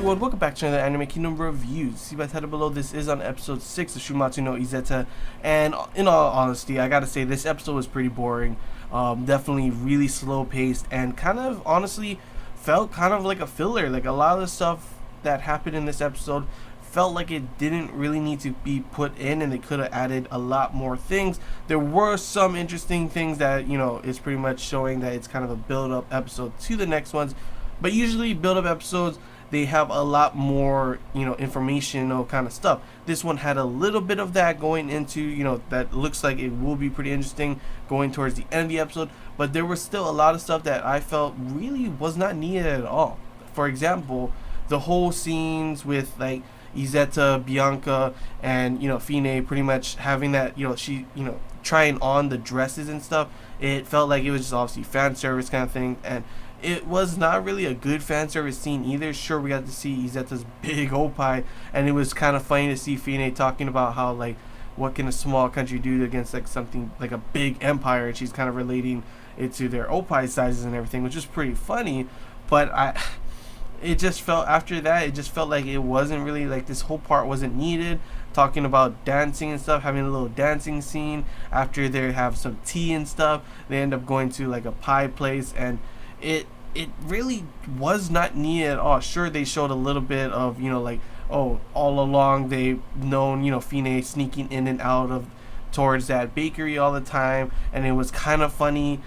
Welcome back to another Anime Kingdom review. See by the title below, this is on episode 6 of Shuumatsu no Izetta, and in all honesty, I gotta say this episode was pretty boring. Definitely really slow paced, and kind of honestly felt kind of like a filler. Like a lot of the stuff that happened in this episode felt like it didn't really need to be put in, and they could have added a lot more things. There were some interesting things that, you know, is pretty much showing that it's kind of a build-up episode to the next ones, but usually build-up episodes, they have a lot more, you know, informational kind of stuff. This one had a little bit of that going into, you know, that looks like it will be pretty interesting going towards the end of the episode, but there was still a lot of stuff that I felt really was not needed at all. For example, the whole scenes with like Izetta, Bianca, and, you know, Fine pretty much having that, you know, she, you know, trying on the dresses and stuff. It felt like it was just obviously fan service kind of thing, and it was not really a good fan service scene either. Sure, we got to see Izetta's big opie, and it was kind of funny to see Fine talking about how, like, what can a small country do against like something like a big empire, and she's kind of relating it to their opie sizes and everything, which is pretty funny. But it just felt, after that, it just felt like it wasn't really, like, this whole part wasn't needed. Talking about dancing and stuff, having a little dancing scene after they have some tea and stuff, they end up going to like a pie place, and it really was not needed at all. Sure, they showed a little bit of, you know, like, oh, all along they've known, you know, Fine sneaking in and out of towards that bakery all the time, and it was kind of funny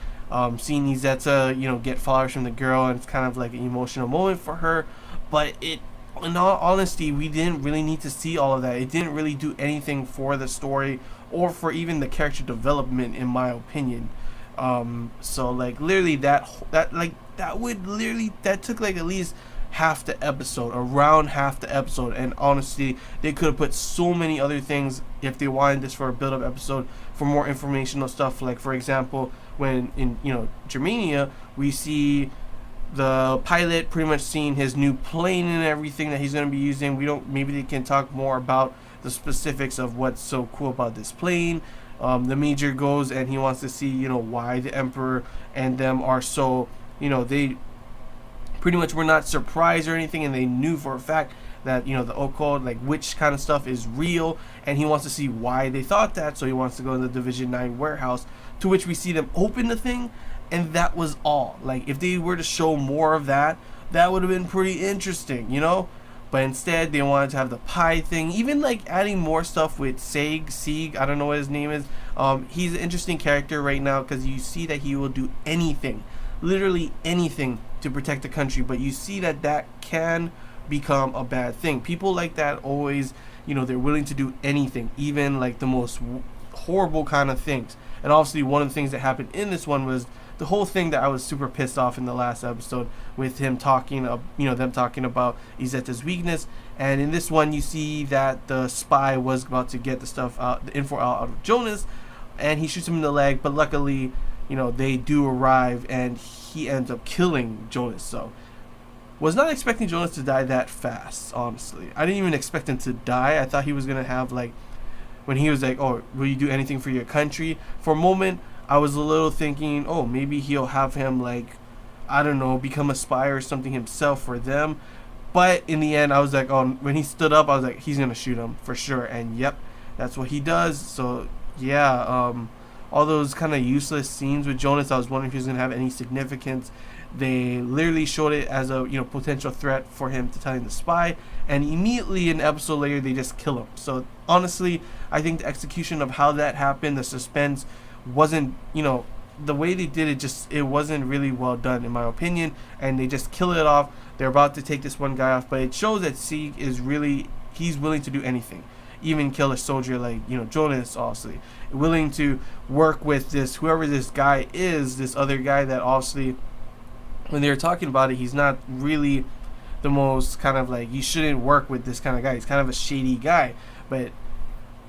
seeing Izetta, you know, get flowers from the girl, and it's kind of like an emotional moment for her. But it, in all honesty, we didn't really need to see all of that. It didn't really do anything for the story or for even the character development, in my opinion. So like literally that took like at least half the episode, around half the episode, and honestly they could have put so many other things if they wanted this for a build-up episode for more informational stuff. Like, for example, when in, you know, Germania, we see the pilot pretty much seeing his new plane and everything that he's going to be using. Maybe they can talk more about the specifics of what's so cool about this plane. The major goes and he wants to see, you know, why the emperor and them are so, you know, they pretty much were not surprised or anything, and they knew for a fact that, you know, the occult, like, witch kind of stuff is real, and he wants to see why they thought that. So he wants to go in the Division 9 warehouse, to which we see them open the thing, and that was all. Like, if they were to show more of that, that would have been pretty interesting, you know. But instead, they wanted to have the pie thing, even like adding more stuff with Sieg, I don't know what his name is. He's an interesting character right now because you see that he will do anything, literally anything, to protect the country. But you see that that can become a bad thing. People like that always, you know, they're willing to do anything, even like the most horrible kind of things. And obviously, one of the things that happened in this one was the whole thing that I was super pissed off in the last episode with him talking, you know, them talking about Izetta's weakness. And in this one, you see that the spy was about to get the stuff out, the info out of Jonas, and he shoots him in the leg. But luckily, you know, they do arrive, and he ends up killing Jonas. So, was not expecting Jonas to die that fast, honestly. I didn't even expect him to die. I thought he was gonna have, like, when he was like, oh, will you do anything for your country? For a moment, I was a little thinking, oh, maybe he'll have him, like, I don't know, become a spy or something himself for them. But in the end, I was like, oh, when he stood up, I was like, he's going to shoot him for sure. And yep, that's what he does. So, yeah, all those kind of useless scenes with Jonas, I was wondering if he was going to have any significance. They literally showed it as a, you know, potential threat for him to telling the spy, and immediately an episode later they just kill him. So honestly, I think the execution of how that happened, the suspense, wasn't, you know, the way they did it, just, it wasn't really well done in my opinion, and they just kill it off. They're about to take this one guy off, but it shows that Sieg is really, he's willing to do anything, even kill a soldier like, you know, Jonas, obviously willing to work with this, whoever this guy is, this other guy that obviously, when they were talking about it, he's not really the most kind of like, you shouldn't work with this kind of guy. He's kind of a shady guy, but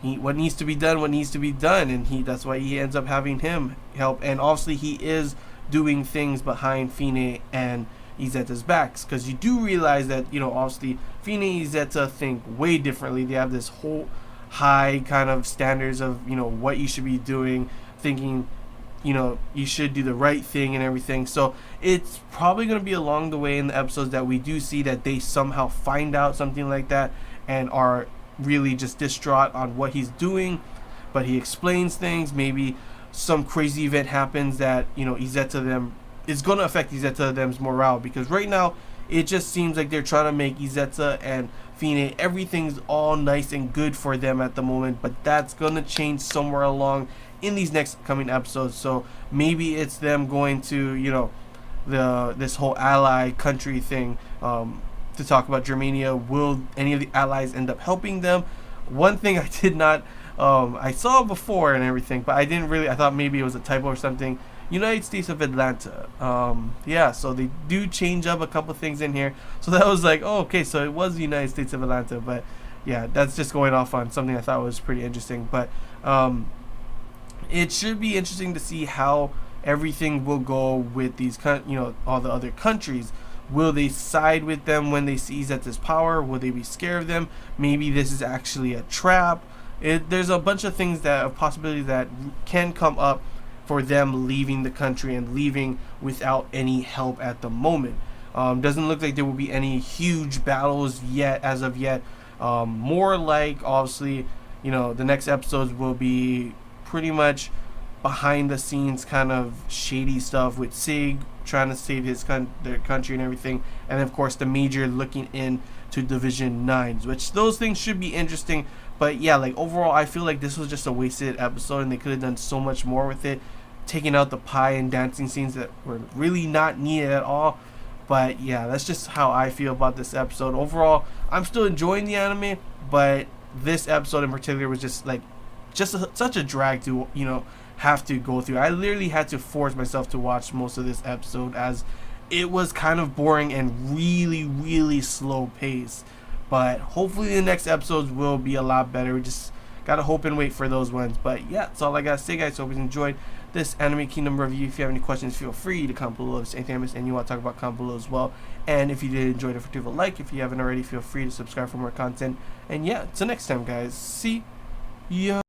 what needs to be done, and that's why he ends up having him help. And obviously he is doing things behind Fine and Izetta's backs, because you do realize that, you know, obviously Fine and Izetta think way differently. They have this whole high kind of standards of, you know, what you should be doing, thinking you should do the right thing and everything. So it's probably going to be along the way in the episodes that we do see that they somehow find out something like that and are really just distraught on what he's doing. But he explains things. Maybe some crazy event happens that Izetta them is going to affect Izetta them's morale, because right now it just seems like they're trying to make Izetta and Fine, everything's all nice and good for them at the moment, but that's going to change somewhere along in these next coming episodes. So maybe it's them going to this whole ally country thing, to talk about Germania. Will any of the allies end up helping them? One thing I did not I saw before and everything, but I didn't really, I thought maybe it was a typo or something. United States of Atlanta. Yeah, so they do change up a couple things in here. So that was like, oh, okay, so it was the United States of Atlanta. But yeah, that's just going off on something I thought was pretty interesting. But it should be interesting to see how everything will go with these, all the other countries. Will they side with them when they see Izetta's power? Will they be scared of them? Maybe this is actually a trap. There's a bunch of things of possibilities that can come up for them leaving the country and leaving without any help at the moment. Doesn't look like there will be any huge battles yet, as of yet. More like, obviously, the next episodes will be pretty much behind the scenes kind of shady stuff with Sig trying to save their country and everything, and of course the Major looking into Division 9s, which those things should be interesting. But yeah, like overall I feel like this was just a wasted episode and they could have done so much more with it, taking out the pie and dancing scenes that were really not needed at all. But yeah, that's just how I feel about this episode. Overall, I'm still enjoying the anime, but this episode in particular was just like such a drag to have to go through. I literally had to force myself to watch most of this episode, as it was kind of boring and really, really slow pace. But hopefully the next episodes will be a lot better. We just gotta hope and wait for those ones. But yeah, that's all I gotta say, guys. Hope you enjoyed this Anime Kingdom review. If you have any questions, feel free to comment below. If there's anything I missed and you want to talk about, comment below as well. And if you did enjoy it, leave a like. If you haven't already, feel free to subscribe for more content. And yeah, until next time, guys. See ya.